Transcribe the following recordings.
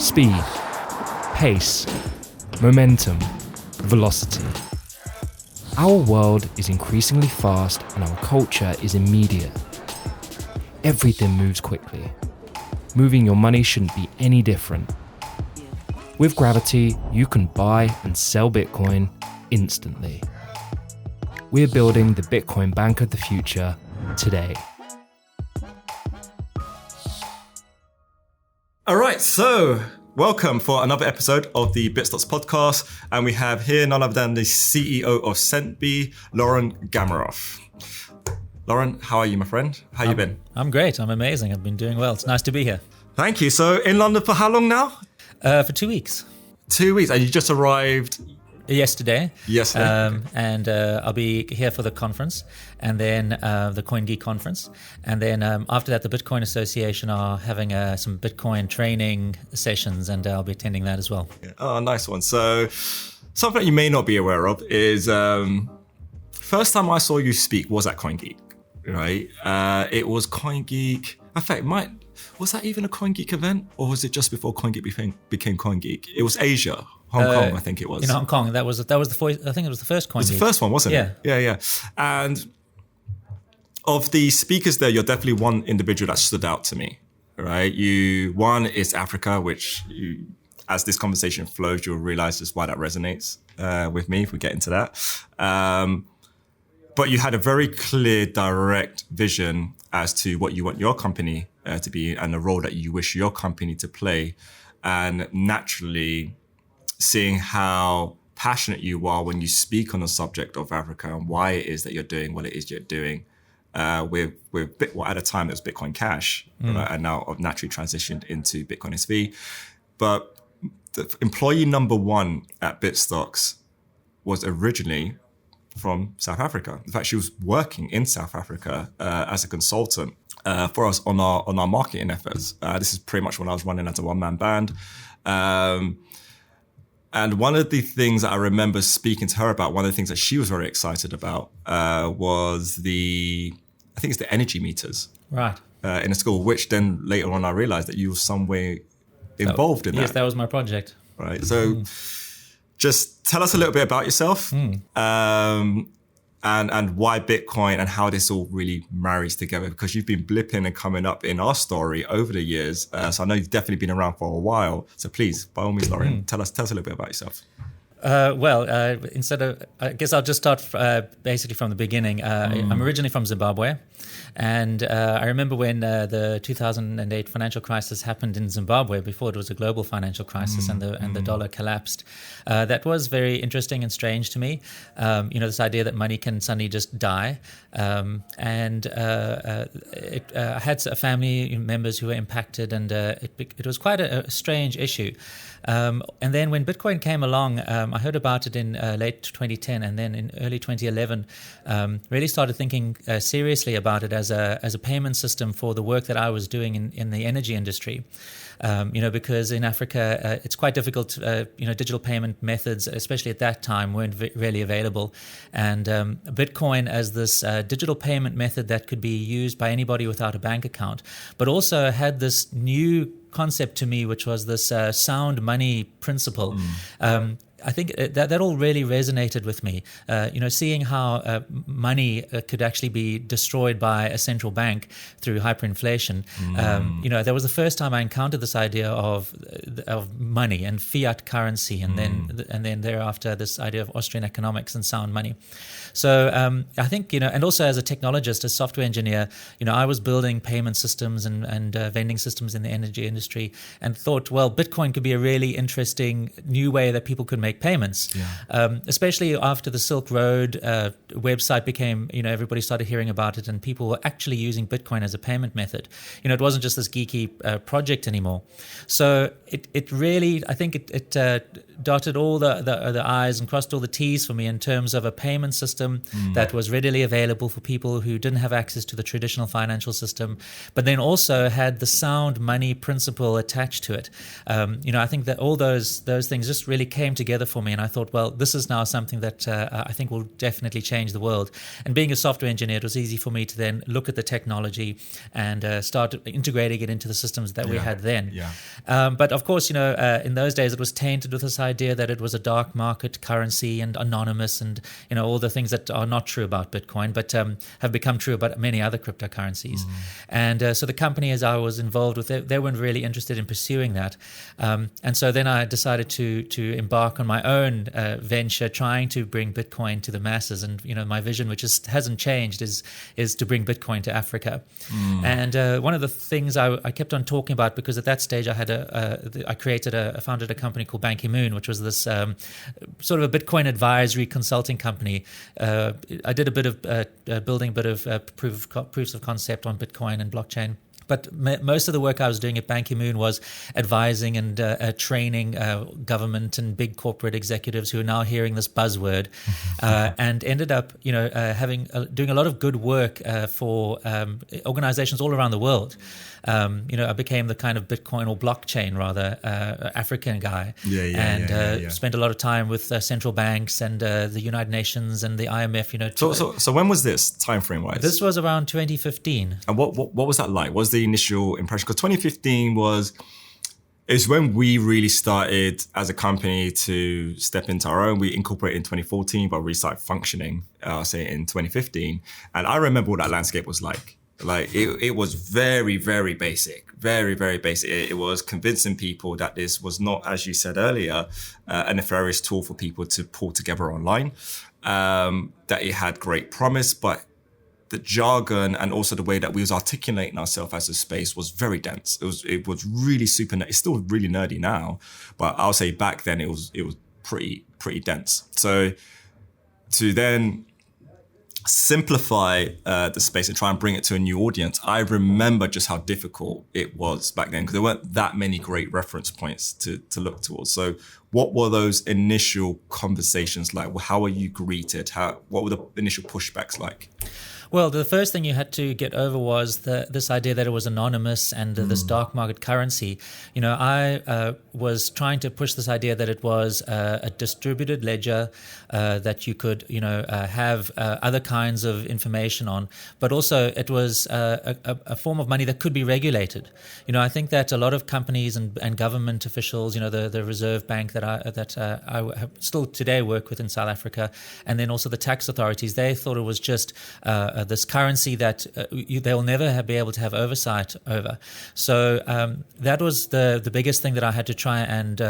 Speed, pace, momentum, velocity. Our world is increasingly fast and our culture is immediate. Everything moves quickly. Moving your money shouldn't be any different. With Gravity, you can buy and sell Bitcoin instantly. We're building the Bitcoin bank of the future today. All right, so welcome for another episode of the Bitstocks podcast. And we have here none other than the CEO of Centbee, Lorien Gamaroff. Lorien, how are you, my friend? How you been? I'm great. I'm amazing. I've been doing well. It's nice to be here. Thank you. So in London for how long now? For 2 weeks. 2 weeks. And you just arrived? Yesterday. And I'll be here for the conference and then the CoinGeek conference. And then after that, the Bitcoin Association are having some Bitcoin training sessions and I'll be attending that as well. Oh, nice one. So something that you may not be aware of is first time I saw you speak was at CoinGeek, right? It was CoinGeek. In fact, was that even a CoinGeek event or was it just before CoinGeek became CoinGeek? It was Asia. Hong Kong, I think it was. In Hong Kong, that was the first. I think it was the first CoinGeek. It was the first one, wasn't it? Yeah. And of the speakers there, you're definitely one individual that stood out to me, right? One is Africa, which as this conversation flows, you'll realize just why that resonates with me if we get into that. But you had a very clear, direct vision as to what you want your company to be and the role that you wish your company to play, and naturally seeing how passionate you are when you speak on the subject of Africa and why it is that you're doing what it is you're doing with at a time it was Bitcoin Cash, right? And now I've naturally transitioned into Bitcoin SV. But the employee number one at Bitstocks was originally from South Africa. In fact, she was working in South Africa as a consultant for us on our marketing efforts. This is pretty much when I was running as a one-man band. And one of the things that I remember speaking to her about, one of the things that she was very excited about was I think it's the energy meters. Right. In a school, which then later on I realized that you were some way involved in that. Yes, that was my project. Right. So just tell us a little bit about yourself and why Bitcoin and how this all really marries together, because you've been blipping and coming up in our story over the years. So I know you've definitely been around for a while. So please, by all means, Lorien, tell us a little bit about yourself. I guess I'll just start basically from the beginning. I'm originally from Zimbabwe. And I remember when the 2008 financial crisis happened in Zimbabwe, before it was a global financial crisis and the dollar collapsed. That was very interesting and strange to me. This idea that money can suddenly just die. I had family members who were impacted, and it was quite a strange issue. And then when Bitcoin came along, I heard about it in late 2010, and then in early 2011, really started thinking seriously about it as a payment system for the work that I was doing in the energy industry. Because in Africa, it's quite difficult, digital payment methods, especially at that time, weren't really available. And Bitcoin as this digital payment method that could be used by anybody without a bank account, but also had this new concept to me, which was this sound money principle. I think that all really resonated with me. Seeing how money could actually be destroyed by a central bank through hyperinflation. That was the first time I encountered this idea of money and fiat currency, and then thereafter this idea of Austrian economics and sound money. So I think and also as a technologist, as software engineer, I was building payment systems and vending systems in the energy industry, and thought, well, Bitcoin could be a really interesting new way that people could make payments, especially after the Silk Road website became, everybody started hearing about it and people were actually using Bitcoin as a payment method. It wasn't just this geeky project anymore. So it really, I think it dotted all the I's and crossed all the T's for me in terms of a payment system that was readily available for people who didn't have access to the traditional financial system, but then also had the sound money principle attached to it. I think that all those things just really came together together for me. And I thought, well, this is now something that I think will definitely change the world. And being a software engineer, it was easy for me to then look at the technology and start integrating it into the systems that we had then. But of course, in those days, it was tainted with this idea that it was a dark market currency and anonymous and, all the things that are not true about Bitcoin, but have become true about many other cryptocurrencies. And so the company, as I was involved with, they weren't really interested in pursuing that. And so then I decided to embark on my own venture, trying to bring Bitcoin to the masses. And, my vision, which hasn't changed, is to bring Bitcoin to Africa. And one of the things I kept on talking about, because at that stage I had I founded a company called Ban Ki-moon, which was this sort of a Bitcoin advisory consulting company. I did a bit of building a bit of proofs of concept on Bitcoin and blockchain. But most of the work I was doing at Ban Ki-moon was advising and training government and big corporate executives who are now hearing this buzzword, and ended up, doing a lot of good work for organizations all around the world. I became the kind of Bitcoin or blockchain rather African guy, and spent a lot of time with central banks and the United Nations and the IMF. So when was this time frame wise? This was around 2015. And what was that like? What was the initial impression? Because 2015 is when we really started as a company to step into our own. We incorporated in 2014, but we started functioning, say in 2015. And I remember what that landscape was like. Like it was very, very basic, very, very basic. It was convincing people that this was not, as you said earlier, a nefarious tool for people to pull together online, that it had great promise, but the jargon and also the way that we was articulating ourselves as a space was very dense. It was really super, it's still really nerdy now, but I'll say back then it was pretty dense. So to then simplify the space and try and bring it to a new audience, I remember just how difficult it was back then because there weren't that many great reference points to look towards. So what were those initial conversations like? How were you greeted? What were the initial pushbacks like? Well, the first thing you had to get over was this idea that it was anonymous and this dark market currency. I was trying to push this idea that it was a distributed ledger that you could, have other kinds of information on, but also it was a form of money that could be regulated. I think that a lot of companies and government officials, the Reserve Bank that I have still today work with in South Africa, and then also the tax authorities, they thought it was just this currency that they'll never be able to have oversight over. So that was the biggest thing that I had to try and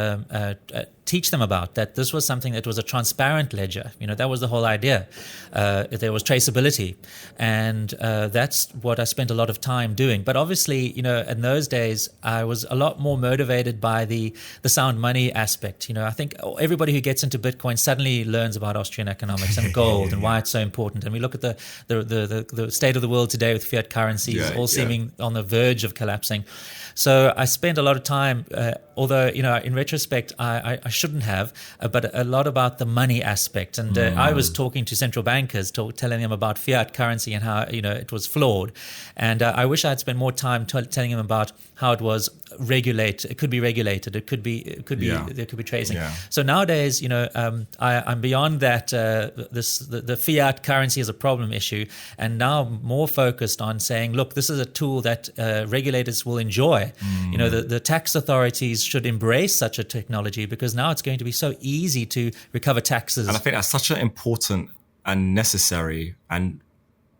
teach them about, that this was something that was a transparent ledger. That was the whole idea. There was traceability. And that's what I spent a lot of time doing. But obviously, in those days, I was a lot more motivated by the sound money aspect. I think everybody who gets into Bitcoin suddenly learns about Austrian economics and gold and why it's so important. And we look at the state of the world today with fiat currencies seeming on the verge of collapsing. So I spent a lot of time, although, in retrospect, I shouldn't have, but a lot about the money aspect. And I was talking to central bankers, telling them about fiat currency and how, it was flawed. And I wish I had spent more time telling them about how it was regulated. It could be regulated. There could be tracing. Yeah. So nowadays, I'm beyond that. The fiat currency is a problem issue, and now more focused on saying, look, this is a tool that regulators will enjoy. The tax authorities should embrace such a technology because now it's going to be so easy to recover taxes. And I think that's such an important and necessary and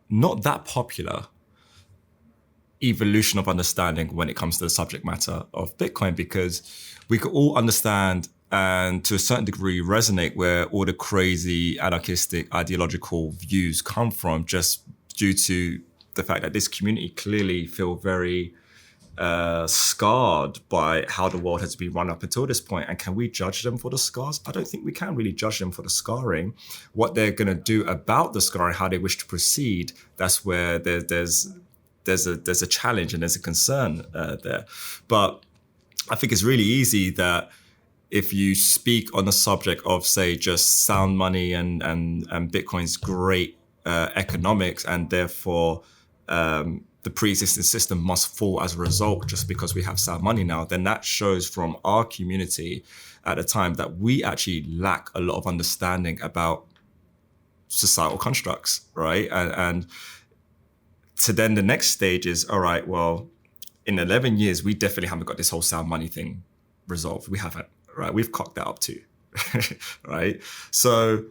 not that popular evolution of understanding when it comes to the subject matter of Bitcoin, because we could all understand and to a certain degree resonate where all the crazy anarchistic ideological views come from, just due to the fact that this community clearly feel very scarred by how the world has been run up until this point. And can we judge them for the scars? I don't think we can really judge them for the scarring. What they're going to do about the scarring, how they wish to proceed, that's where there's a challenge and there's a concern there. But I think it's really easy that if you speak on the subject of, say, just sound money and Bitcoin's great economics, and therefore the pre-existing system must fall as a result just because we have sound money now, then that shows from our community at the time that we actually lack a lot of understanding about societal constructs, right? And so then the next stage is, all right, well, in 11 years, we definitely haven't got this whole sound money thing resolved. We haven't, right? We've cocked that up too, right? So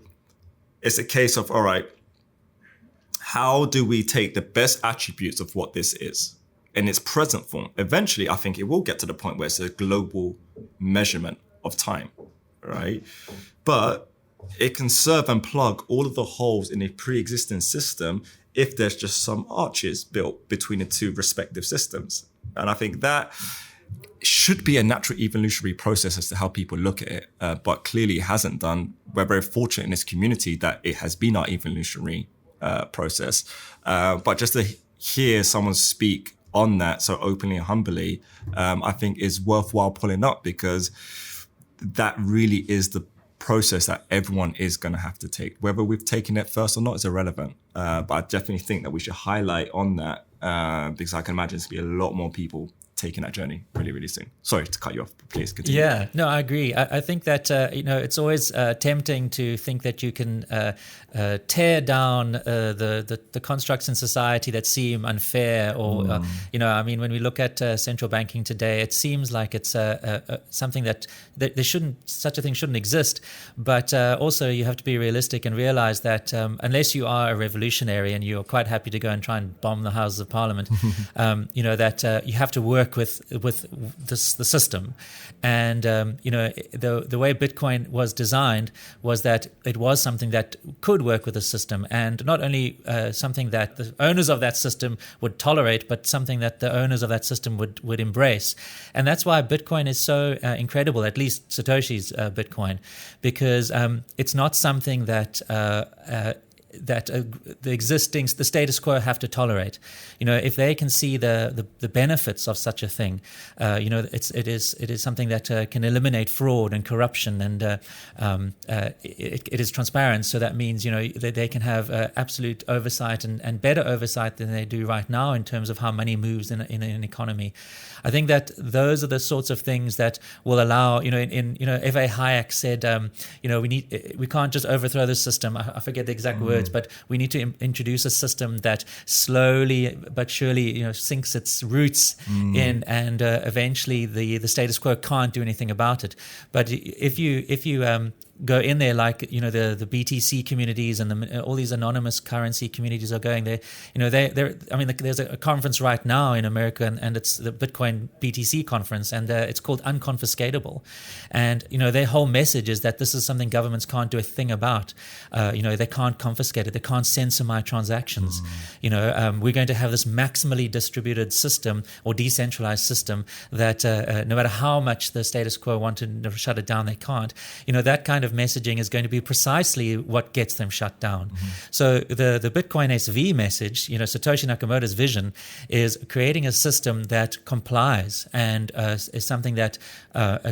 it's a case of, all right, how do we take the best attributes of what this is in its present form? Eventually, I think it will get to the point where it's a global measurement of time, right? But it can serve and plug all of the holes in a pre-existing system if there's just some arches built between the two respective systems. And I think that should be a natural evolutionary process as to how people look at it, but clearly it hasn't done. We're very fortunate in this community that it has been our evolutionary process. But just to hear someone speak on that so openly and humbly, I think is worthwhile pulling up, because that really is the process that everyone is going to have to take. Whether we've taken it first or not is irrelevant. But I definitely think that we should highlight on that, because I can imagine there's going to be a lot more people taking that journey really, really soon. Sorry to cut you off. Please continue. Yeah, no, I agree. I think that, it's always tempting to think that you can tear down the constructs in society that seem unfair or, when we look at central banking today, it seems like it's something that such a thing shouldn't exist. But also you have to be realistic and realize that unless you are a revolutionary and you're quite happy to go and try and bomb the Houses of Parliament, that you have to work with the system. And the way Bitcoin was designed was that it was something that could work with the system, and not only something that the owners of that system would tolerate, but something that the owners of that system would embrace. And that's why Bitcoin is so incredible, at least Satoshi's Bitcoin, because it's not something that the status quo have to tolerate. If they can see the benefits of such a thing, it is something that can eliminate fraud and corruption, and it is transparent. So that means they can have absolute oversight and better oversight than they do right now in terms of how money moves in an economy. I think that those are the sorts of things that will allow. F.A. Hayek said, we can't just overthrow the system. I forget the exact words, but we need to introduce a system that slowly but surely, sinks its roots in, and eventually the status quo can't do anything about it. But if you go in there, like the BTC communities and all these anonymous currency communities are going there. There's a conference right now in America, and it's the Bitcoin BTC conference, and it's called Unconfiscatable. And their whole message is that this is something governments can't do a thing about. They can't confiscate it. They can't censor my transactions. We're going to have this maximally distributed system or decentralized system that no matter how much the status quo wanted to shut it down, they can't. That kind of messaging is going to be precisely what gets them shut down. So the Bitcoin SV message, Satoshi Nakamoto's vision, is creating a system that complies and is something that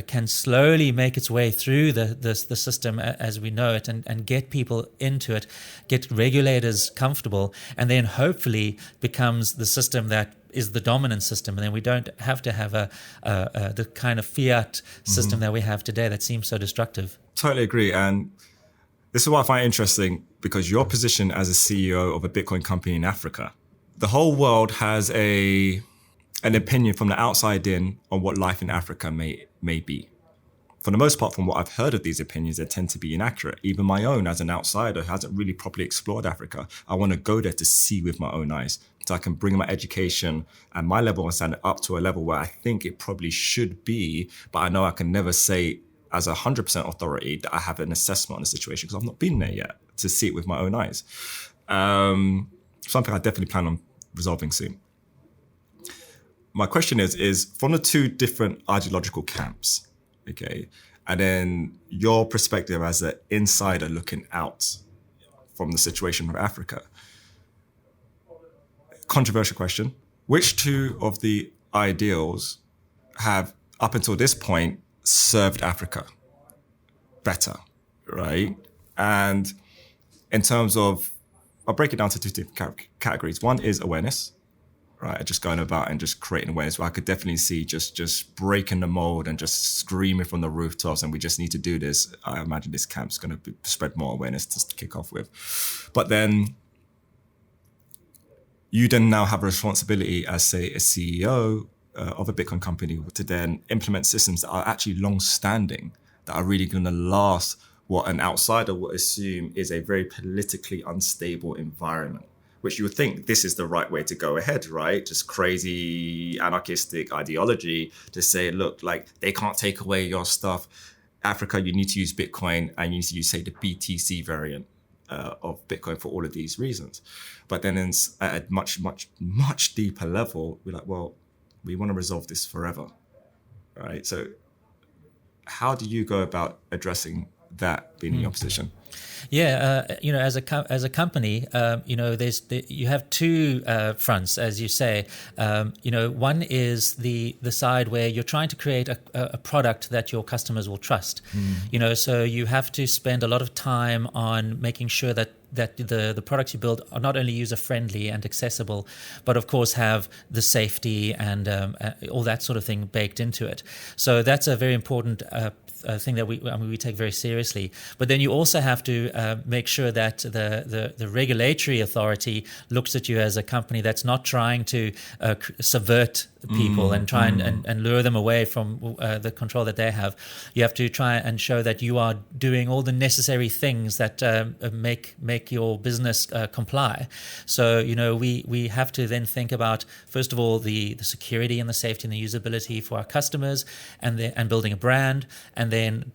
can slowly make its way through the system as we know it, and get people into it, get regulators comfortable, and then hopefully becomes the system that is the dominant system, and then we don't have to have the kind of fiat system that we have today that seems so destructive. Totally agree. And this is what I find interesting, because your position as a CEO of a Bitcoin company in Africa, the whole world has an opinion from the outside in on what life in Africa may be. For the most part, from what I've heard of these opinions, they tend to be inaccurate. Even my own, as an outsider who hasn't really properly explored Africa, I want to go there to see with my own eyes, so I can bring my education and my level of understanding up to a level where I think it probably should be, but I know I can never say as 100% authority that I have an assessment on the situation, because I've not been there yet to see it with my own eyes. Something I definitely plan on resolving soon. My question is from the two different ideological camps, okay, and then your perspective as an insider looking out from the situation of Africa. Controversial question. Which two of the ideals have, up until this point, served Africa better, right? And in terms of, I'll break it down to two different categories. One is awareness, right? Just going about and just creating awareness. So I could definitely see just breaking the mold and just screaming from the rooftops, and we just need to do this. I imagine this camp's going to spread more awareness to kick off with. But then you then now have a responsibility as, say, a CEO of a Bitcoin company to then implement systems that are actually long-standing, that are really going to last what an outsider would assume is a very politically unstable environment, which you would think this is the right way to go ahead, right? Just crazy anarchistic ideology to say, look, like, they can't take away your stuff. Africa, you need to use Bitcoin, and you need to use, say, the BTC variant of Bitcoin for all of these reasons. But then at a much, much, much deeper level, we're like, well, we want to resolve this forever, right? So how do you go about addressing that, being in your position? Yeah, as a company, you have two fronts, as you say. One is the side where you're trying to create a product that your customers will trust. So you have to spend a lot of time on making sure that the products you build are not only user-friendly and accessible, but of course have the safety and all that sort of thing baked into it. So that's a very important thing that we take very seriously. But then you also have to make sure that the regulatory authority looks at you as a company that's not trying to subvert people and try and lure them away from the control that they have. You have to try and show that you are doing all the necessary things that make your business comply. So we have to then think about, first of all, the security and the safety and the usability for our customers, and building a brand, and then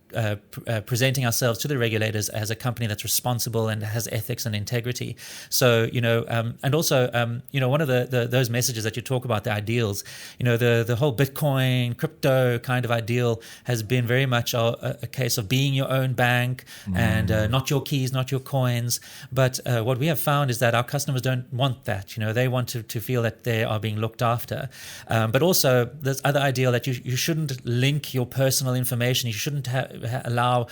presenting ourselves to the regulators as a company that's responsible and has ethics and integrity. So and also one of those messages that you talk about, the ideals. The whole Bitcoin crypto kind of ideal has been very much a case of being your own bank and not your keys, not your coins. But what we have found is that our customers don't want that. They want to feel that they are being looked after. But also, there's other ideal that you shouldn't link your personal information. You shouldn't allow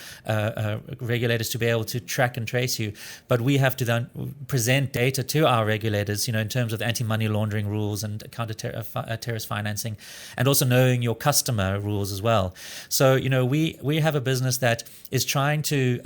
regulators to be able to track and trace you. But we have to then present data to our regulators, in terms of anti-money laundering rules and counter-terrorist financing, and also knowing your customer rules as well. So, we have a business that is trying to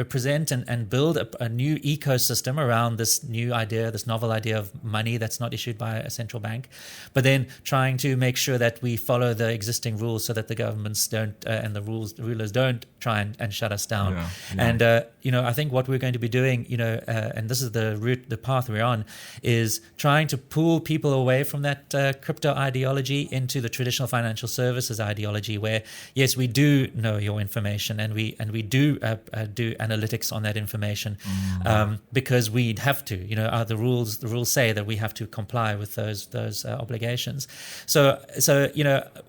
present and build a new ecosystem around this new idea, this novel idea of money that's not issued by a central bank, but then trying to make sure that we follow the existing rules so that the governments don't and the rulers don't try and shut us down. And I think what we're going to be doing, and this is the path we're on, is trying to pull people away from that crypto ideology into the traditional financial services ideology, where yes, we do know your information and we do analytics on that information because we have to. The rules say that we have to comply with those obligations. So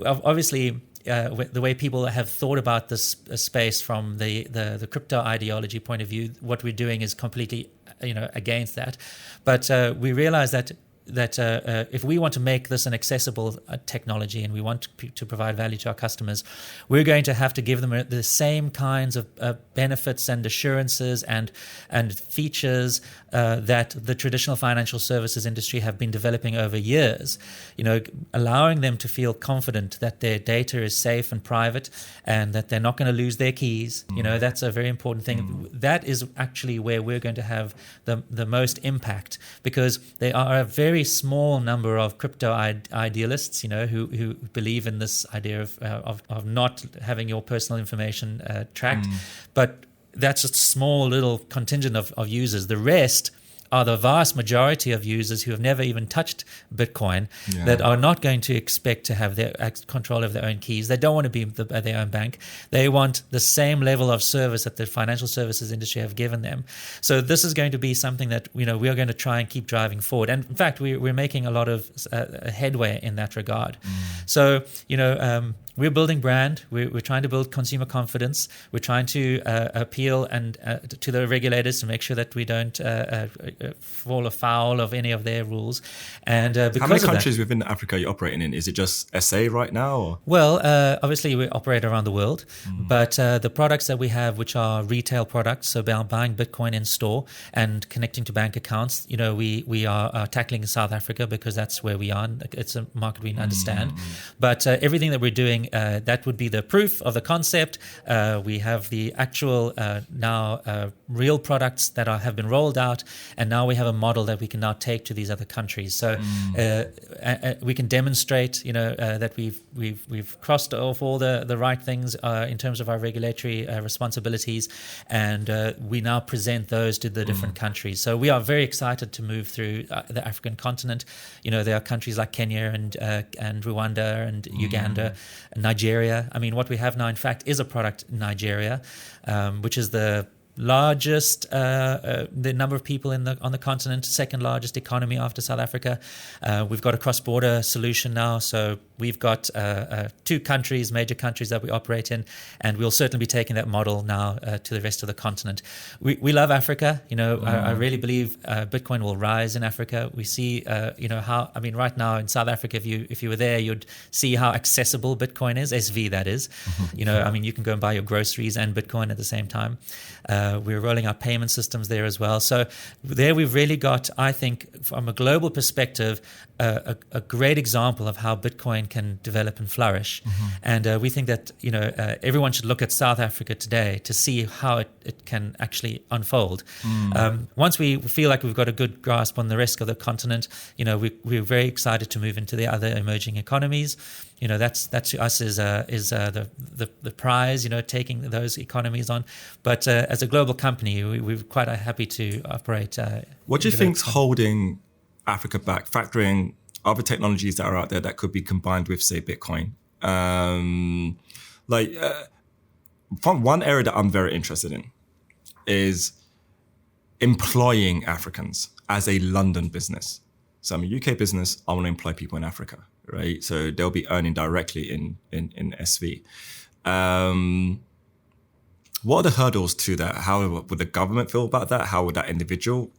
obviously. The way people have thought about this space from the crypto ideology point of view, what we're doing is completely against that. But we realize that if we want to make this an accessible technology and we want to provide value to our customers, we're going to have to give them the same kinds of benefits and assurances and features that the traditional financial services industry have been developing over years. Allowing them to feel confident that their data is safe and private and that they're not going to lose their keys. That's a very important thing. That is actually where we're going to have the most impact, because there are a very small number of crypto idealists, who believe in this idea of not having your personal information tracked. But that's just a small little contingent of users. The rest are the vast majority of users who have never even touched Bitcoin, that are not going to expect to have their control of their own keys. They don't want to be their own bank. They want the same level of service that the financial services industry have given them. So this is going to be something that we are going to try and keep driving forward. And in fact, we're making a lot of headway in that regard. So we're building brand. We're trying to build consumer confidence. We're trying to appeal and to the regulators to make sure that we don't fall afoul of any of their rules. And because how many of countries that, within Africa are you operating in? Is it just SA right now? Or? well, obviously we operate around the world, but the products that we have, which are retail products, so buying Bitcoin in store and connecting to bank accounts, we are tackling South Africa because that's where we are. It's a market we understand. But everything that we're doing, that would be the proof of the concept. We have the actual now real products that have been rolled out, and now we have a model that we can now take to these other countries. So we can demonstrate, that we've crossed off all the right things in terms of our regulatory responsibilities, and we now present those to the different countries. So we are very excited to move through the African continent. There are countries like Kenya and Rwanda and Uganda, and Nigeria. I mean, what we have now, in fact, is a product in Nigeria, which is the largest, the number of people on the continent, second largest economy after South Africa. We've got a cross-border solution now, so we've got 2 countries, major countries that we operate in, and we'll certainly be taking that model now to the rest of the continent. We love Africa. I really believe Bitcoin will rise in Africa. We see, how, I mean, right now in South Africa, if you were there, you'd see how accessible Bitcoin is, SV that is. I mean, you can go and buy your groceries and Bitcoin at the same time. We're rolling out payment systems there as well. So there we've really got, I think, from a global perspective, a great example of how Bitcoin can develop and flourish. And we think that, everyone should look at South Africa today to see how it can actually unfold. Once we feel like we've got a good grasp on the rest of the continent, we're very excited to move into the other emerging economies. That's to us is the prize, taking those economies on. But as a global company, we're quite happy to operate. What do you think's holding Africa back, factoring other technologies that are out there that could be combined with, say, Bitcoin? One area that I'm very interested in is employing Africans as a London business. So I'm a UK business, I want to employ people in Africa, right? So they'll be earning directly in SV. What are the hurdles to that? How would the government feel about that? How would that individual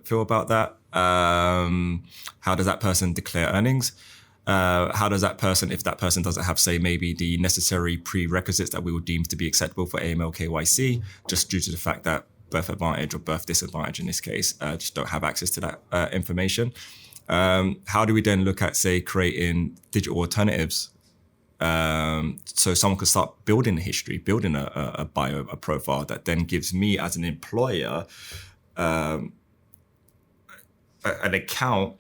feel about that? How does that person declare earnings? How does that person, if that person doesn't have, say, maybe the necessary prerequisites that we would deem to be acceptable for AML KYC, just due to the fact that birth advantage or birth disadvantage in this case, just don't have access to that information. How do we then look at, say, creating digital alternatives so someone could start building a history, building a bio, a profile that then gives me as an employer an account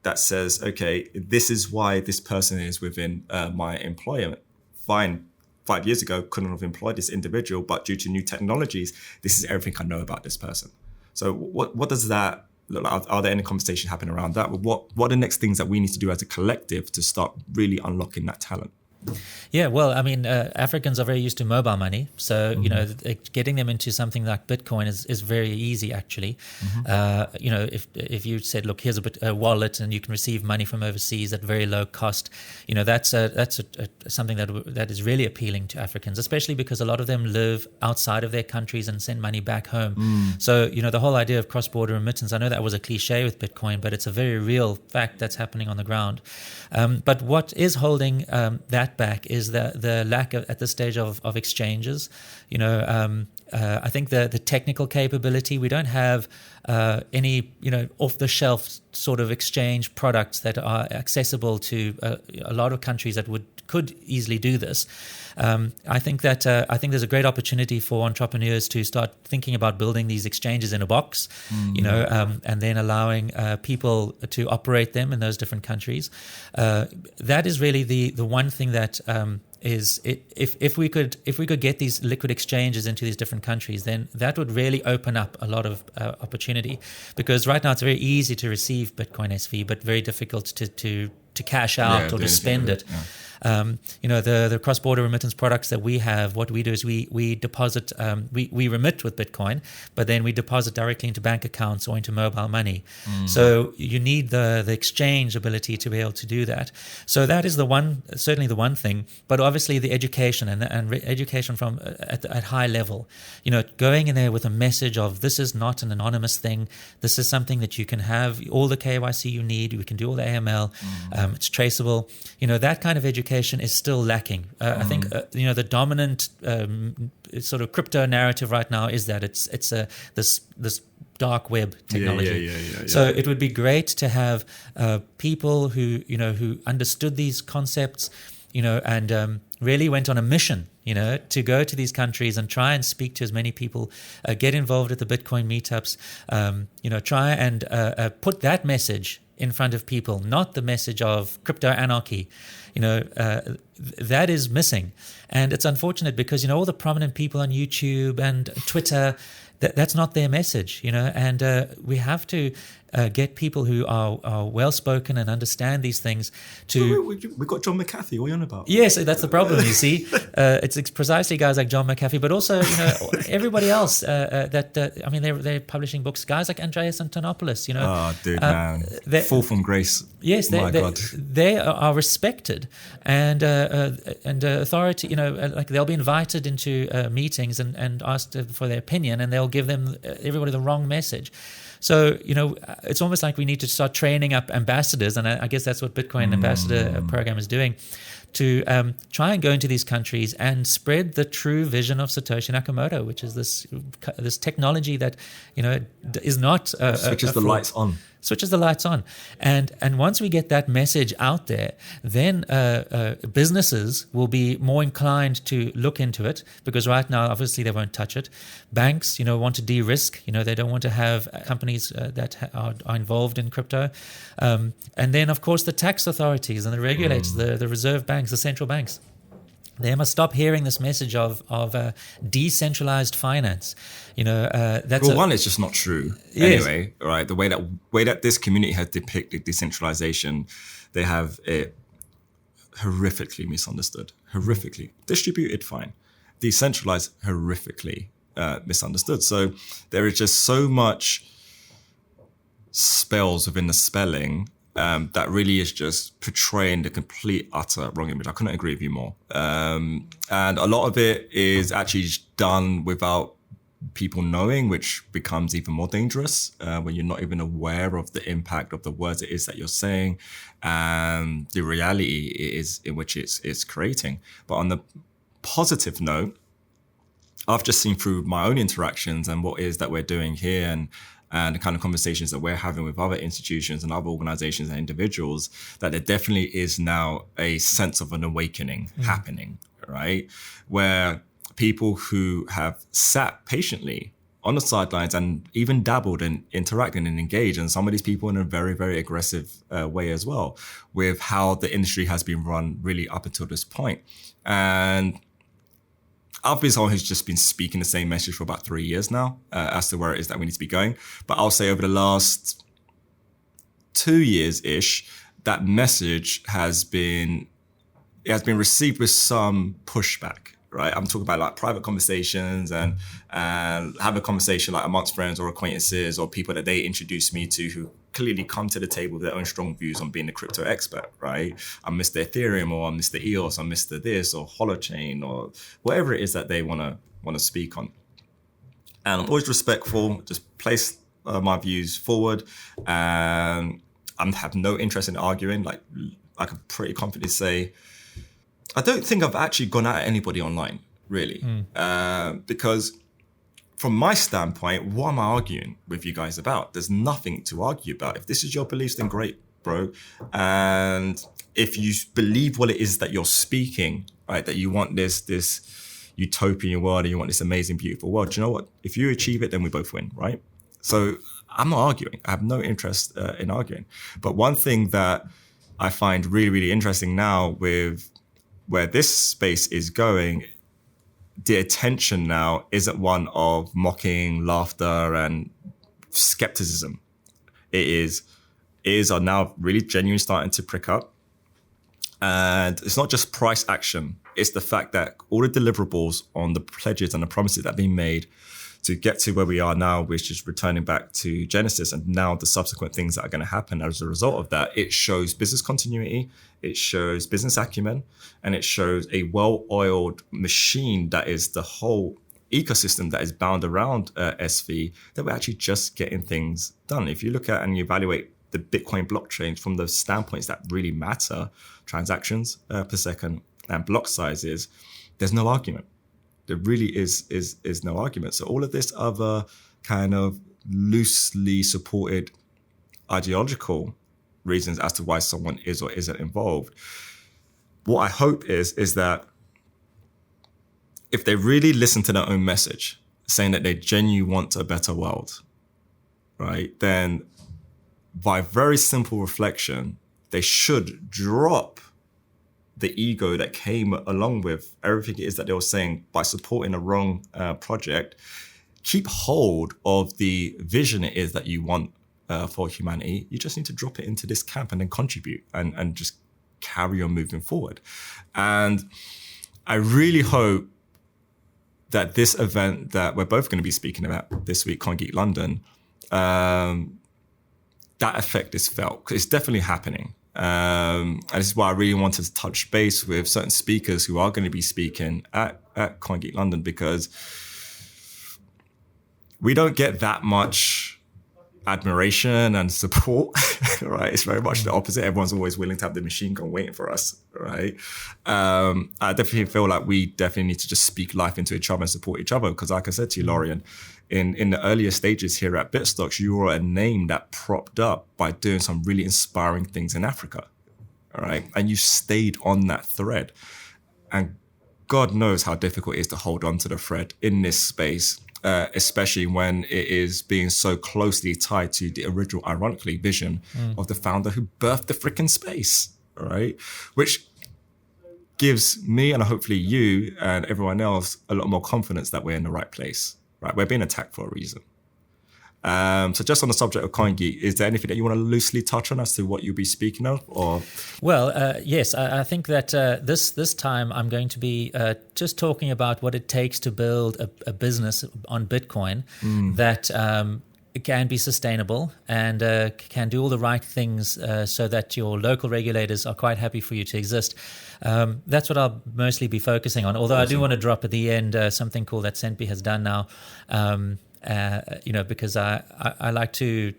that says, okay, this is why this person is within my employment. Fine, 5 years ago, couldn't have employed this individual, but due to new technologies, this is everything I know about this person. So what does that look like? Are there any conversations happening around that? What are the next things that we need to do as a collective to start really unlocking that talent? Yeah, well, I mean, Africans are very used to mobile money. So, getting them into something like Bitcoin is very easy, actually. If you said, look, here's a wallet and you can receive money from overseas at very low cost, that's something that is really appealing to Africans, especially because a lot of them live outside of their countries and send money back home. So, the whole idea of cross-border remittance, I know that was a cliche with Bitcoin, but it's a very real fact that's happening on the ground. But what is holding that back is the lack of, at this stage, of exchanges. I think the technical capability, we don't have any off-the-shelf sort of exchange products that are accessible to a lot of countries that could easily do this. I think there's a great opportunity for entrepreneurs to start thinking about building these exchanges in a box, and then allowing people to operate them in those different countries. That is really the one thing that if we could get these liquid exchanges into these different countries, then that would really open up a lot of opportunity. Because right now it's very easy to receive Bitcoin SV, but very difficult to cash out or to spend it. The cross-border remittance products that we have, what we do is we deposit, we remit with Bitcoin, but then we deposit directly into bank accounts or into mobile money. So you need the exchange ability to be able to do that. So that is certainly the one thing, but obviously the education and education from at high level, going in there with a message of this is not an anonymous thing. This is something that you can have all the KYC you need. We can do all the AML. It's traceable. That kind of education is still lacking. I think the dominant sort of crypto narrative right now is that it's this dark web technology. So it would be great to have people who understood these concepts, and really went on a mission, to go to these countries and try and speak to as many people, get involved at the Bitcoin meetups, try and put that message in front of people, not the message of crypto anarchy. That is missing. And it's unfortunate because, all the prominent people on YouTube and Twitter, that's not their message, and we have to get people who are well-spoken and understand these things to... We've got John McAfee, what are you on about? Yes, that's the problem, you see. It's precisely guys like John McAfee, but also, everybody else they're publishing books, guys like Andreas Antonopoulos, Oh, dude, man. Fall from grace. Yes, they are respected and authority, like they'll be invited into meetings and asked for their opinion, and they'll give them everybody the wrong message. So, it's almost like we need to start training up ambassadors, and I guess that's what Bitcoin Ambassador Program is doing, to try and go into these countries and spread the true vision of Satoshi Nakamoto, which is this technology that, is not... switches the lights on. Switches the lights on. And once we get that message out there, then businesses will be more inclined to look into it, because right now, obviously, they won't touch it. Banks, want to de-risk. They don't want to have companies that are involved in crypto. And then, of course, the tax authorities and the regulators, the reserve banks, the central banks. They must stop hearing this message of decentralized finance. One, it's just not true. Yes. Anyway, right? The way that this community has depicted decentralization, they have it horrifically misunderstood. Horrifically distributed, fine. Decentralized, horrifically misunderstood. So there is just so much spells within the spelling. That really is just portraying the complete, utter wrong image. I couldn't agree with you more. And a lot of it is actually done without people knowing, which becomes even more dangerous when you're not even aware of the impact of the words it is that you're saying and the reality it is in which it's creating. But on the positive note, I've just seen through my own interactions and what it is that we're doing here and the kind of conversations that we're having with other institutions and other organizations and individuals, that there definitely is now a sense of an awakening happening, right? Where people who have sat patiently on the sidelines and even dabbled in interacting and engaged, and some of these people in a very, very aggressive way as well, with how the industry has been run really up until this point. And I've been someone who's just been speaking the same message for about 3 years now as to where it is that we need to be going. But I'll say over the last 2 years-ish, that message has been received with some pushback, right? I'm talking about like private conversations and have a conversation like amongst friends or acquaintances or people that they introduce me to who clearly come to the table with their own strong views on being a crypto expert, right? I'm Mr. Ethereum or I'm Mr. EOS, I'm Mr. this or Holochain or whatever it is that they want to speak on. And I'm always respectful, just place my views forward. And I have no interest in arguing. Like I can pretty confidently say, I don't think I've actually gone at anybody online, really. Because from my standpoint, what am I arguing with you guys about? There's nothing to argue about. If this is your beliefs, then great, bro. And if you believe what it is that you're speaking, right, that you want this utopian world and you want this amazing, beautiful world, do you know what? If you achieve it, then we both win, right? So I'm not arguing. I have no interest in arguing. But one thing that I find really, really interesting now with where this space is going, the attention now isn't one of mocking, laughter, and skepticism. Ears are now really genuinely starting to prick up. And it's not just price action. It's the fact that all the deliverables on the pledges and the promises that have been made to get to where we are now, which is returning back to Genesis, and now the subsequent things that are going to happen as a result of that, it shows business continuity, it shows business acumen, and it shows a well-oiled machine that is the whole ecosystem that is bound around SV, that we're actually just getting things done. If you look at and you evaluate the Bitcoin blockchain from the standpoints that really matter, transactions per second and block sizes, there's no argument. There really is no argument. So all of this other kind of loosely supported ideological reasons as to why someone is or isn't involved, what I hope is that if they really listen to their own message, saying that they genuinely want a better world, right, then by very simple reflection, they should drop the ego that came along with everything it is that they were saying by supporting a wrong project. Keep hold of the vision it is that you want for humanity. You just need to drop it into this camp and then contribute and just carry on moving forward. And I really hope that this event that we're both going to be speaking about this week, CoinGeek London, that effect is felt. It's definitely happening. And this is why I really wanted to touch base with certain speakers who are going to be speaking at CoinGeek London, because we don't get that much admiration and support, right? It's very much the opposite. Everyone's always willing to have the machine gun waiting for us, right? I definitely feel like we definitely need to just speak life into each other and support each other. Because like I said to you, Lorien, in the earlier stages here at Bitstocks, you were a name that propped up by doing some really inspiring things in Africa, all right? And you stayed on that thread. And God knows how difficult it is to hold on to the thread in this space, especially when it is being so closely tied to the original, ironically, vision of the founder who birthed the freaking space, all right? Which gives me and hopefully you and everyone else a lot more confidence that we're in the right place, right? We're being attacked for a reason. So just on the subject of CoinGeek, is there anything that you want to loosely touch on as to what you'll be speaking of? Or Well, yes, I think that this time I'm going to be just talking about what it takes to build a business on Bitcoin that can be sustainable and can do all the right things so that your local regulators are quite happy for you to exist. That's what I'll mostly be focusing on, although awesome. I do want to drop at the end something cool that Centbee has done now. Because I like to,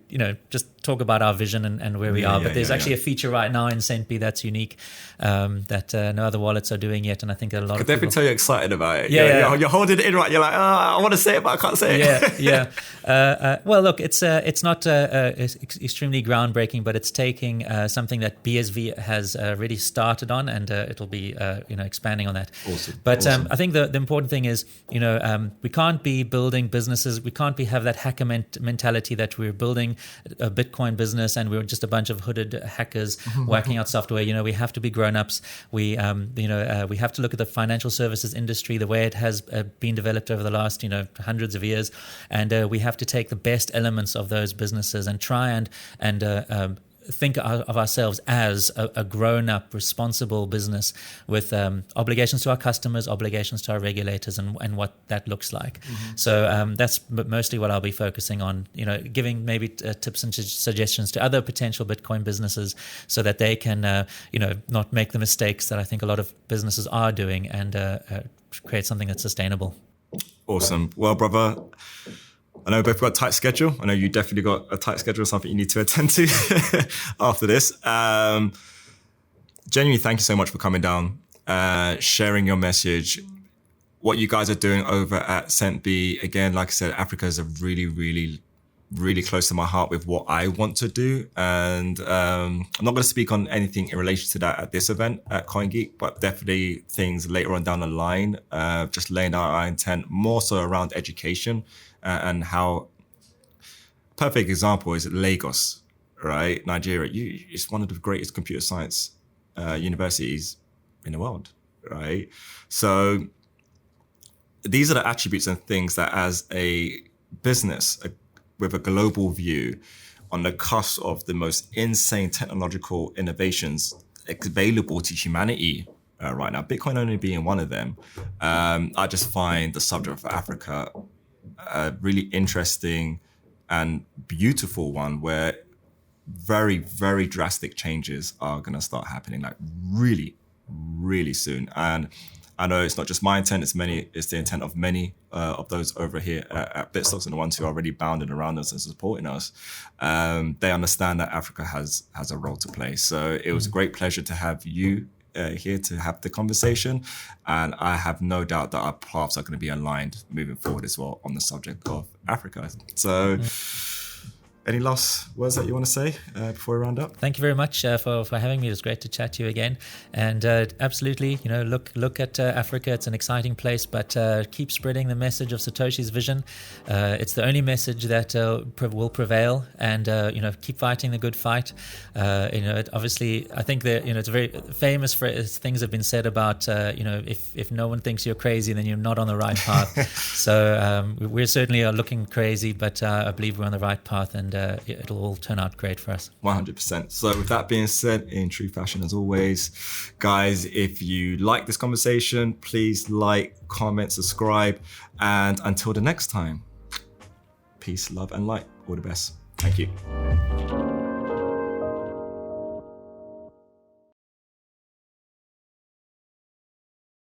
just talk about our vision and where we are. But there's actually a feature right now in Centbee that's unique that no other wallets are doing yet. And I think that a lot of people... definitely tell you're excited about it. You're holding it in right. You're like, I want to say it, but I can't say it. Well, look, it's not extremely groundbreaking, but it's taking something that BSV has really started on, and it'll be expanding on that. Awesome. But I think the important thing is, we can't be building businesses. We can't have that hacker mentality that we're building a Bitcoin business and we're just a bunch of hooded hackers whacking out software. We have to be grown-ups. We have to look at the financial services industry, the way it has been developed over the last, hundreds of years. And we have to take the best elements of those businesses and try and think of ourselves as a grown-up, responsible business with obligations to our customers, obligations to our regulators, and what that looks like. So that's mostly what I'll be focusing on, giving maybe tips and suggestions to other potential Bitcoin businesses so that they can, not make the mistakes that I think a lot of businesses are doing and create something that's sustainable. Awesome. Well, brother, I know we've both got a tight schedule. I know you definitely got a tight schedule, something you need to attend to after this. Genuinely, thank you so much for coming down, sharing your message, what you guys are doing over at Centbee. Again, like I said, Africa is a really, really, really close to my heart with what I want to do. And I'm not going to speak on anything in relation to that at this event at CoinGeek, but definitely things later on down the line, just laying out our intent more so around education. And how perfect example is Lagos, right? Nigeria. It's one of the greatest computer science universities in the world, right? So these are the attributes and things that as a business with a global view on the cusp of the most insane technological innovations available to humanity right now, Bitcoin only being one of them. I just find the subject of Africa a really interesting and beautiful one, where very, very drastic changes are going to start happening, like really, really soon. And I know it's not just my intent, it's the intent of many of those over here at Bitstocks, and the ones who are already bounding around us and supporting us. They understand that Africa has a role to play. So it was a great pleasure to have you here to have the conversation. And I have no doubt that our paths are going to be aligned moving forward as well on the subject of Africa. So any last words that you want to say before we round up? Thank you very much for having me. It was great to chat to you again. And absolutely, look at Africa. It's an exciting place, but keep spreading the message of Satoshi's vision. It's the only message that will prevail. And keep fighting the good fight. Obviously, I think that it's very famous for things have been said about if no one thinks you're crazy, then you're not on the right path. So we certainly are looking crazy, but I believe we're on the right path, and it'll all turn out great for us. 100%. So with that being said, in true fashion as always, guys, if you like this conversation, please like, comment, subscribe, and until the next time, peace, love, and light. All the best. Thank you.